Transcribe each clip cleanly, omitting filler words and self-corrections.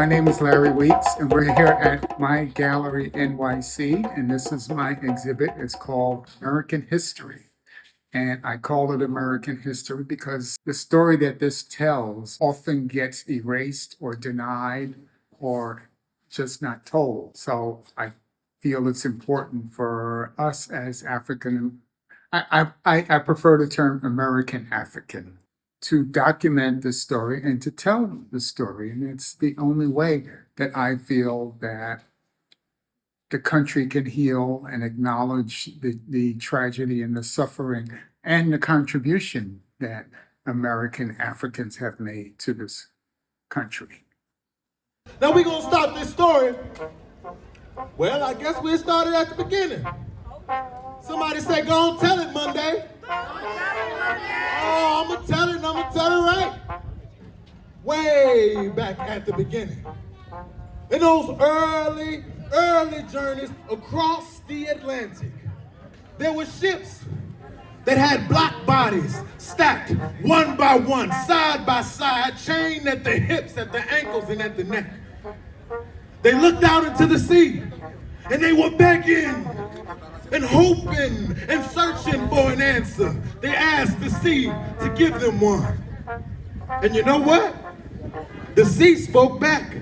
name is Larry Weeks, and we're here at MyGallery NYC, and this is my exhibit. It's called American History. And I call it American History because the story that this tells often gets erased or denied or just not told. So I feel it's important for us as African, I prefer the term American African, to document the story and to tell the story. And it's the only way that I feel that the country can heal and acknowledge the tragedy and the suffering and the contribution that American Africans have made to this country. Now we're going to start this story. Well, I guess we'll start it at the beginning. Somebody say, go on, tell it, Monday. Oh, I'm going to tell it, and I'm going to tell it right. Way back at the beginning. In those early journeys across the Atlantic, there were ships that had black bodies stacked one by one, side by side, chained at the hips, at the ankles, and at the neck. They looked out into the sea, and they were begging and hoping and searching for an answer. They asked the sea to give them one. And you know what? The sea spoke back.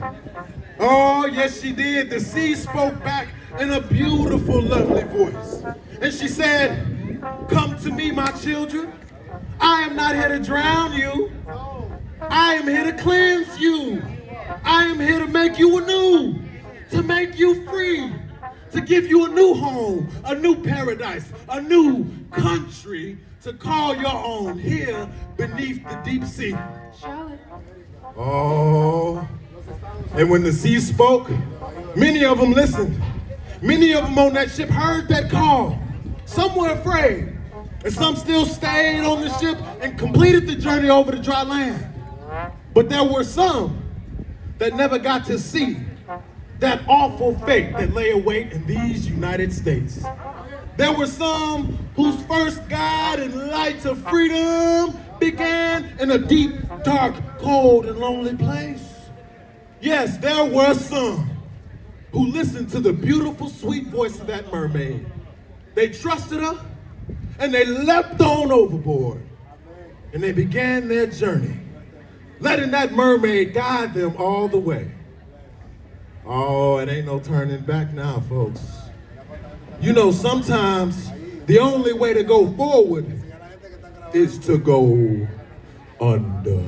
Oh, yes, she did. The sea spoke back in a beautiful, lovely voice. And she said, come to me, my children. I am not here to drown you. I am here to cleanse you. I am here to make you anew, to make you free, to give you a new home, a new paradise, a new country to call your own here beneath the deep sea. Oh, and when the sea spoke, many of them listened. Many of them on that ship heard that call. Some were afraid, and some still stayed on the ship and completed the journey over to dry land. But there were some that never got to see that awful fate that lay await in these United States. There were some whose first guide and light to freedom began in a deep, dark, cold, and lonely place. Yes, there were some who listened to the beautiful, sweet voice of that mermaid. They trusted her, and they leapt on overboard, and they began their journey, letting that mermaid guide them all the way. Oh, it ain't no turning back now, folks. You know, sometimes the only way to go forward is to go under.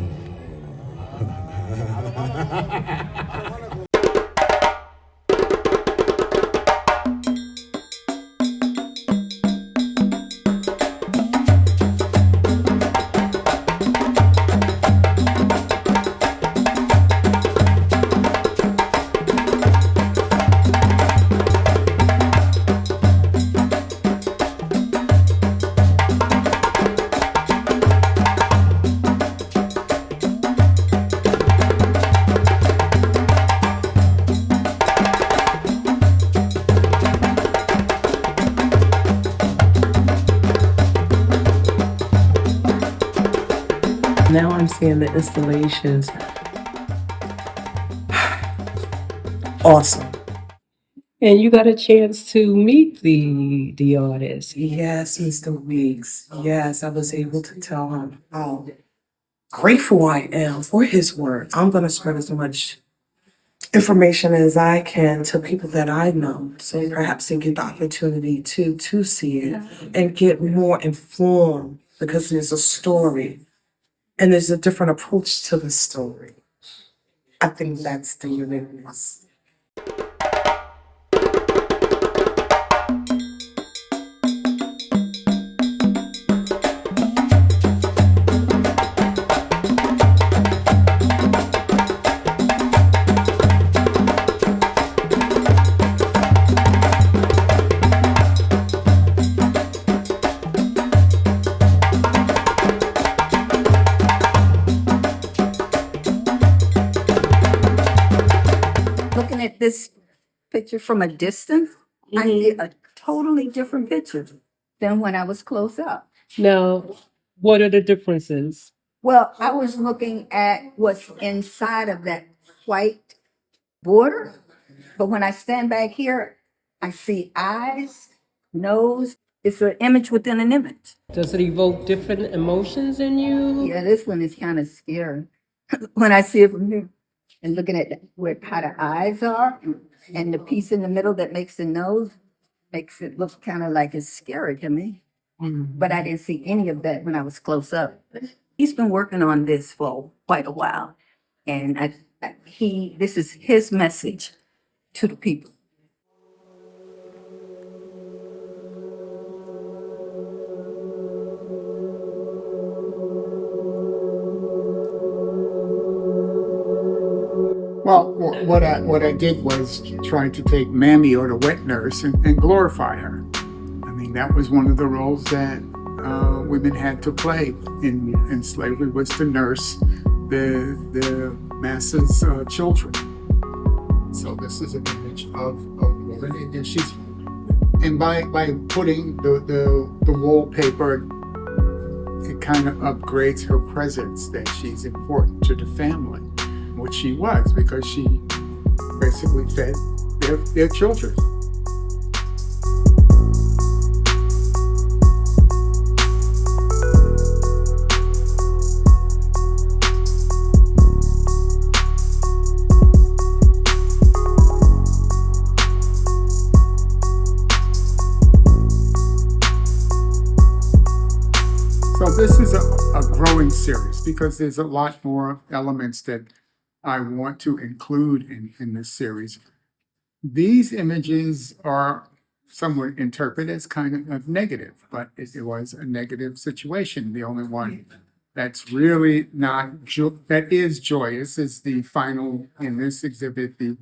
Now I'm seeing the installations. Awesome. And you got a chance to meet the artist. Yes, Mr. Weeks. Yes, I was able to tell him how grateful I am for his work. I'm going to spread as much information as I can to people that I know, so perhaps they get the opportunity to see it and get more informed, because there's a story and there's a different approach to the story. I think that's the uniqueness. Looking at this picture from a distance, I see a totally different picture than when I was close up. Now, what are the differences? Well, I was looking at what's inside of that white border, but when I stand back here, I see eyes, nose. It's an image within an image. Does it evoke different emotions in you? Yeah, this one is kind of scary. When I see it from here and looking at how the eyes are and the piece in the middle that makes the nose, makes it look kind of like it's scary to me. But I didn't see any of that when I was close up. He's been working on this for quite a while. And this is his message to the people. Well, what I did was try to take Mammy, or the wet nurse, and glorify her. I mean, that was one of the roles that women had to play in slavery, was to nurse the masses' children. So this is an image of a woman, and by putting the wallpaper, it kind of upgrades her presence, that she's important to the family, which she was, because she basically fed their children. So this is a growing series, because there's a lot more elements that I want to include in this series. These images are somewhat interpreted as kind of negative, but it was a negative situation. The only one that's really not, that is joyous, is the final in this exhibit, the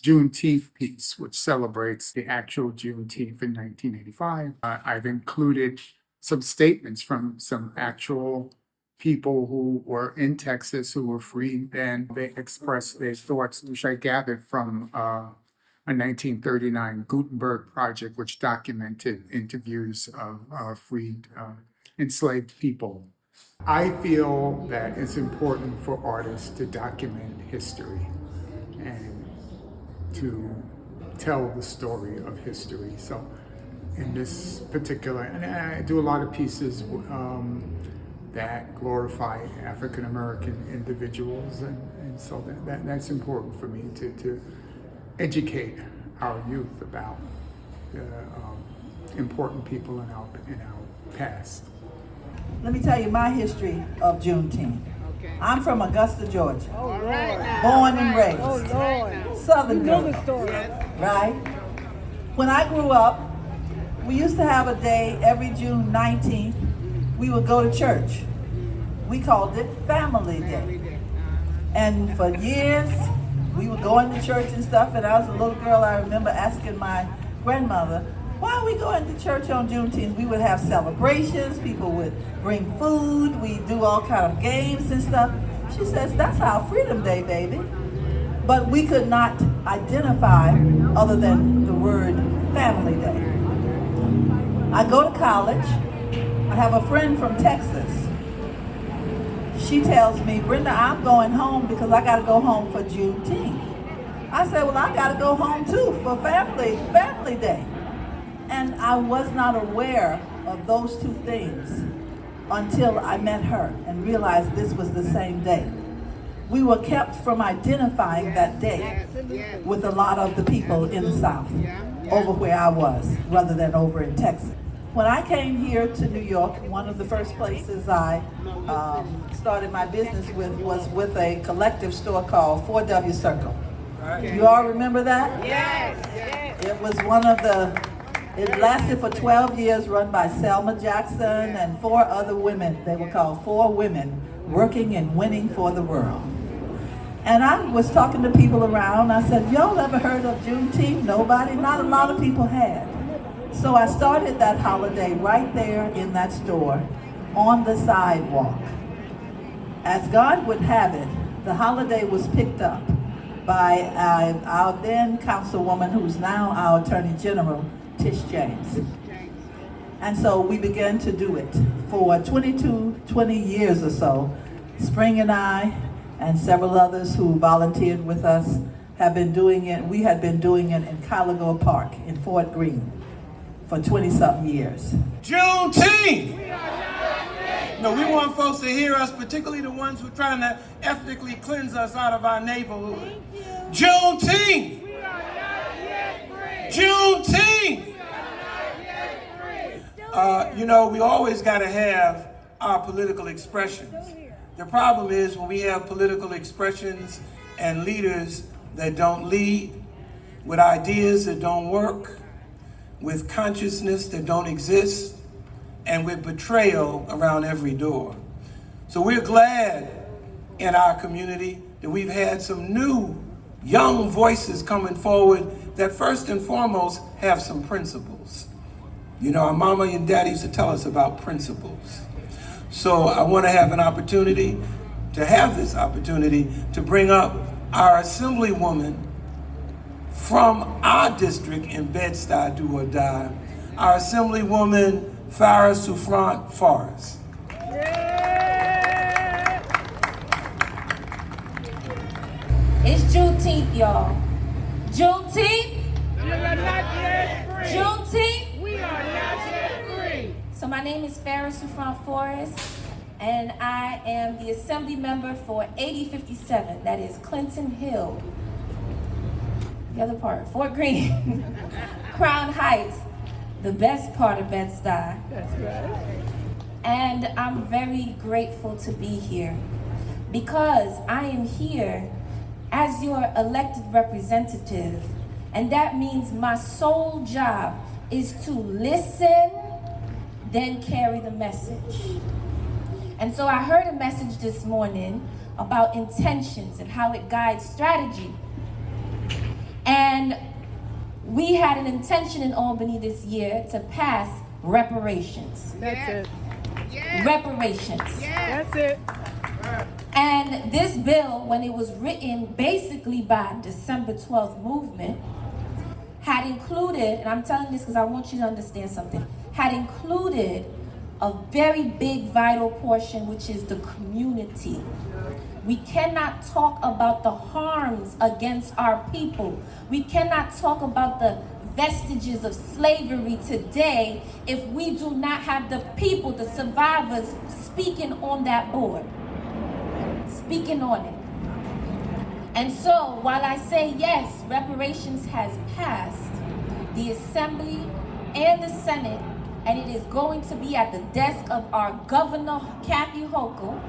Juneteenth piece, which celebrates the actual Juneteenth in 1985. I've included some statements from some actual people who were in Texas who were freed, and they expressed their thoughts, which I gathered from a 1939 Gutenberg project, which documented interviews of freed enslaved people. I feel that it's important for artists to document history and to tell the story of history. So in this particular, and I do a lot of pieces that glorify African American individuals, and so that's important for me to educate our youth about the important people in our past. Let me tell you my history of Juneteenth. Okay. I'm from Augusta, Georgia. Oh, Lord. Born and raised. Oh, Lord. Southern You know girl, the story. right? When I grew up, we used to have a day every June 19th. We would go to church. We called it Family Day. And for years, we would go into church and stuff. And I was a little girl, I remember asking my grandmother, why are we going to church on Juneteenth? We would have celebrations, people would bring food, we do all kind of games and stuff. She says, that's our Freedom Day, baby. But we could not identify other than the word Family Day. I go to college. I have a friend from Texas. She tells me, Brenda, I'm going home because I got to go home for Juneteenth. I said, well, I got to go home too for Family Day. And I was not aware of those two things until I met her and realized this was the same day. We were kept from identifying that day with a lot of the people in the South, over where I was, rather than over in Texas. When I came here to New York, one of the first places I started my business with was with a collective store called 4W Circle. You all remember that? Yes. It was one of it lasted for 12 years, run by Selma Jackson and 4 other women. They were called 4 Women Working and Winning for the World. And I was talking to people around. I said, y'all ever heard of Juneteenth? Nobody? Not a lot of people had. So I started that holiday right there in that store on the sidewalk. As God would have it, the holiday was picked up by our then councilwoman, who's now our Attorney General, Tish James. And so we began to do it for 20 years or so. Spring and I and several others who volunteered with us have been doing it, we had been doing it in Caligo Park in Fort Greene for 20-something years. Juneteenth! No, we want folks to hear us, particularly the ones who are trying to ethnically cleanse us out of our neighborhood. Juneteenth! Juneteenth! We always got to have our political expressions. The problem is when we have political expressions and leaders that don't lead, with ideas that don't work, with consciousness that don't exist, and with betrayal around every door. So we're glad in our community that we've had some new young voices coming forward that first and foremost have some principles. Our mama and daddy used to tell us about principles. So I want to have this opportunity to bring up our assemblywoman from our district in Bed-Stuy, do or die, our assemblywoman Farah Souffrant Forrest. It's Juneteenth, y'all. Juneteenth? We are not yet free. Juneteenth? We are not yet free. So my name is Farah Souffrant Forrest, and I am the assembly member for 8057, that is Clinton Hill. The other part, Fort Greene, Crown Heights, the best part of Bed-Stuy. That's right. And I'm very grateful to be here because I am here as your elected representative, and that means my sole job is to listen, then carry the message. And so I heard a message this morning about intentions and how it guides strategy. And we had an intention in Albany this year to pass reparations. That's it. Reparations. That's it. And this bill, when it was written basically by December 12th movement, had included, and I'm telling this because I want you to understand something, had included a very big vital portion, which is the community. We cannot talk about the harms against our people. We cannot talk about the vestiges of slavery today if we do not have the people, the survivors, speaking on that board, speaking on it. And so while I say yes, reparations has passed, the Assembly and the Senate, and it is going to be at the desk of our Governor, Kathy Hochul,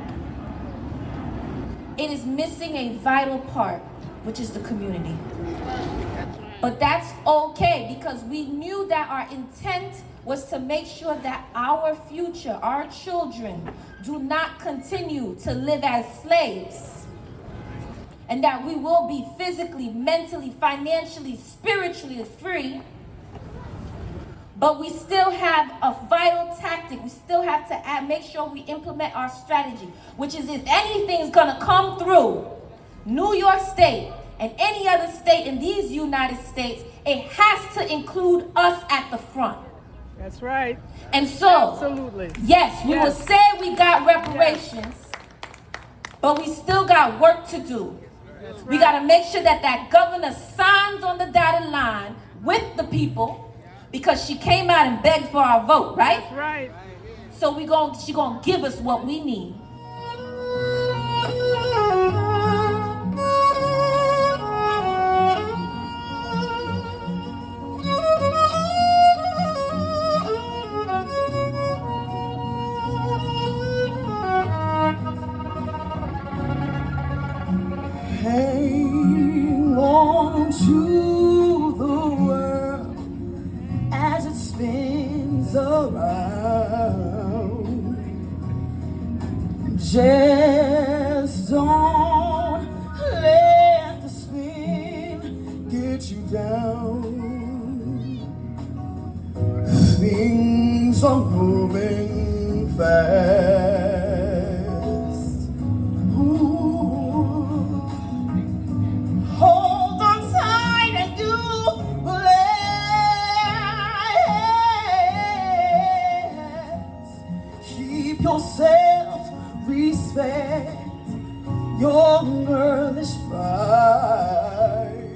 it is missing a vital part, which is the community. But that's okay, because we knew that our intent was to make sure that our future, our children, do not continue to live as slaves. And that we will be physically, mentally, financially, spiritually free. But we still have a vital tactic. We still have to make sure we implement our strategy, which is if anything's gonna come through New York State and any other state in these United States, it has to include us at the front. That's right. And so, Absolutely. yes, we will Yes. say we got reparations, but we still got work to do. That's We right. got to make sure that that governor signs on the dotted line with the people, because she came out and begged for our vote, right? That's right. So she gonna give us what we need. Hang on to the world as it spins around. Just don't let the spin get you down. Things are moving fast. Ooh. Hold on tight and do last. Keep yourself, respect your girlish pride.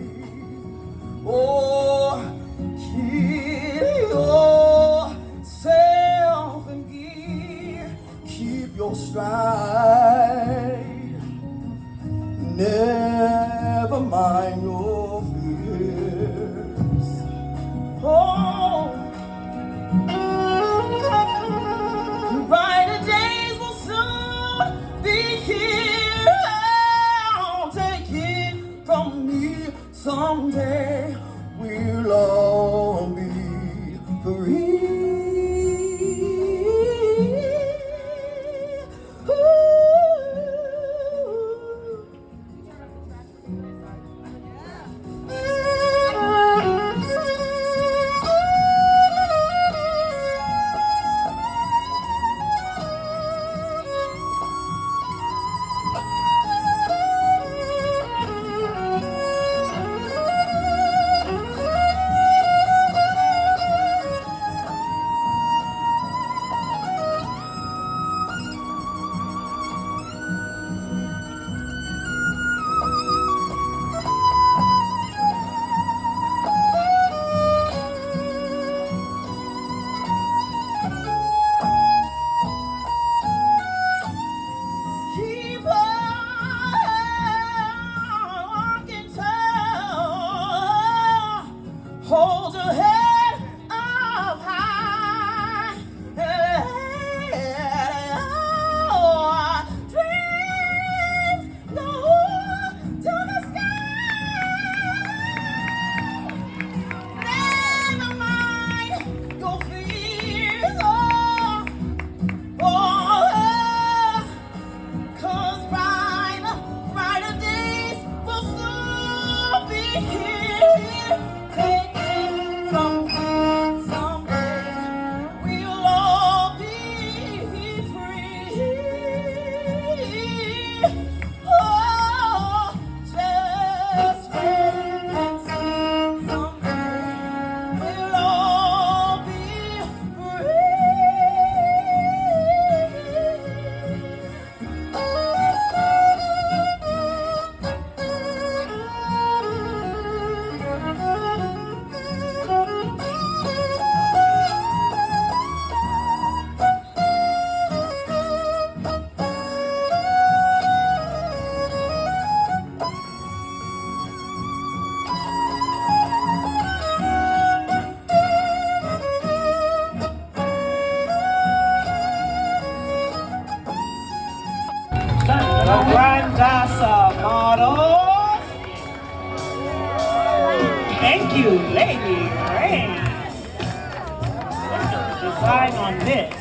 on this.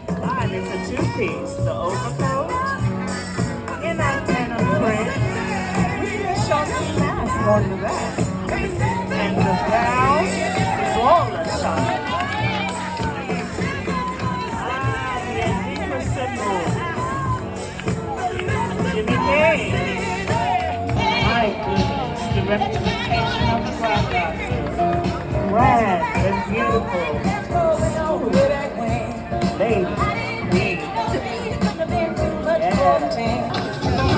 And it's a two-piece, the overcoat in that denim print. We can show some mask under that. And the gown is all the time. The Enigma symbol. Jimmy Kane. My goodness, the representation of the Black Goddess. Grand and beautiful. Lady. Come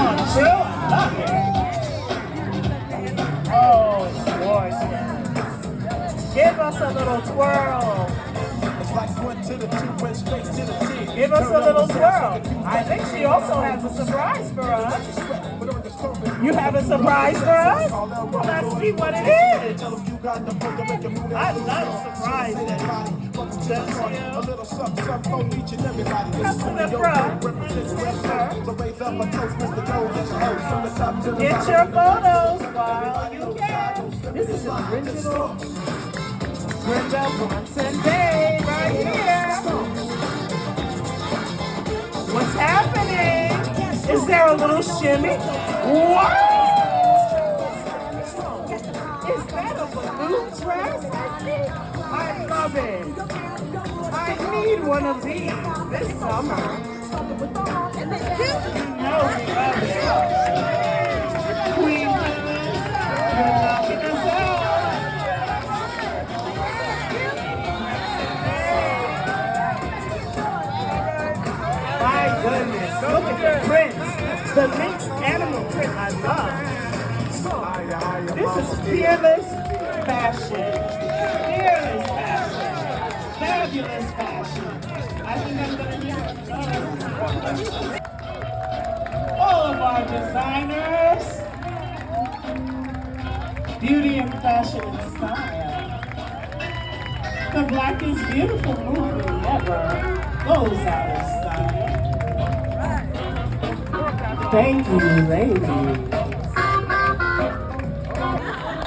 on, Jill. Love it. Oh, it's gorgeous. Give us a little twirl. Give us a little twirl. I think she also has a surprise for us. You have a surprise for us? Well, let's see what it is. I love surprises. Come to the front. Get your photos while you can. This is an original Brenda Brunson Day right here. What's happening? Is there a little shimmy? Wow! Is that a balloon dress? I love it. I need one of these this summer. You know we love it. Queen, you're knocking us out. My goodness, look at the prints. The mixed animal print I love. This is fearless fashion. Fearless fashion. Fabulous fashion. I think I'm going to need all of our designers. Beauty and fashion and style. The Black is Beautiful movement never goes out of style. Thank you, ladies.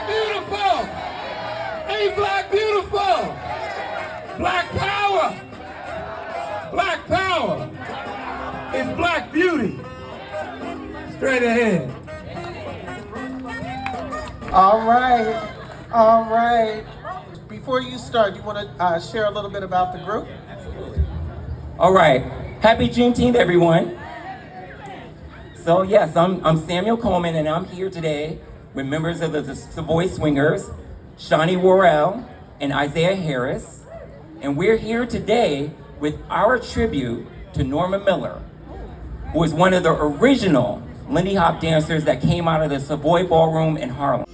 Beautiful! Ain't Black beautiful? Black power! Black power! It's Black beauty! Straight ahead. All right, all right. Before you start, you want to share a little bit about the group? All right, happy Juneteenth, everyone. So yes, I'm Samuel Coleman, and I'm here today with members of the Savoy Swingers, Shawnee Worrell and Isaiah Harris, and we're here today with our tribute to Norma Miller, who is one of the original Lindy Hop dancers that came out of the Savoy Ballroom in Harlem.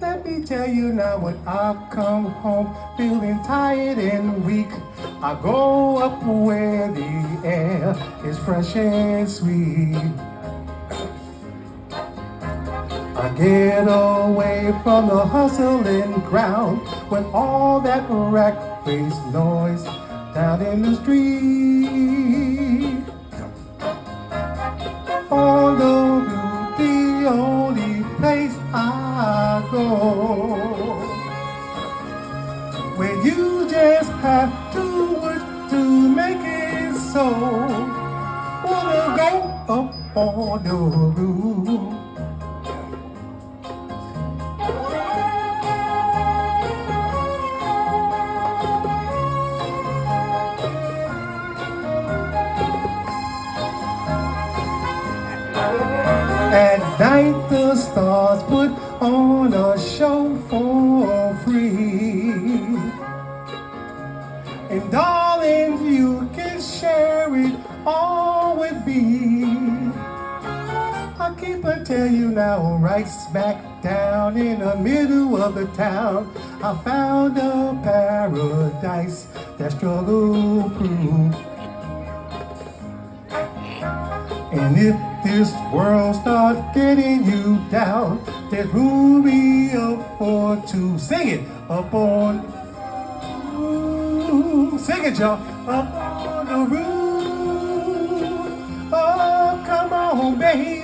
Let me tell you now when I come home feeling tired and weak, I go up where the air is fresh and sweet. I get away from the hustling ground with all that rat-face noise down in the street. On the route, the only place I go, where you just have to work to make it so. Wanna go up on the roof. At night the stars put on a show for free. And darling, you can share it all with me. I keep on telling you now, right smack down in the middle of the town, I found a paradise that's struggle proof. And if this world starts getting you down, there's room enough for two. Sing it up on, sing it, y'all. Up on the roof. Oh, come on, baby.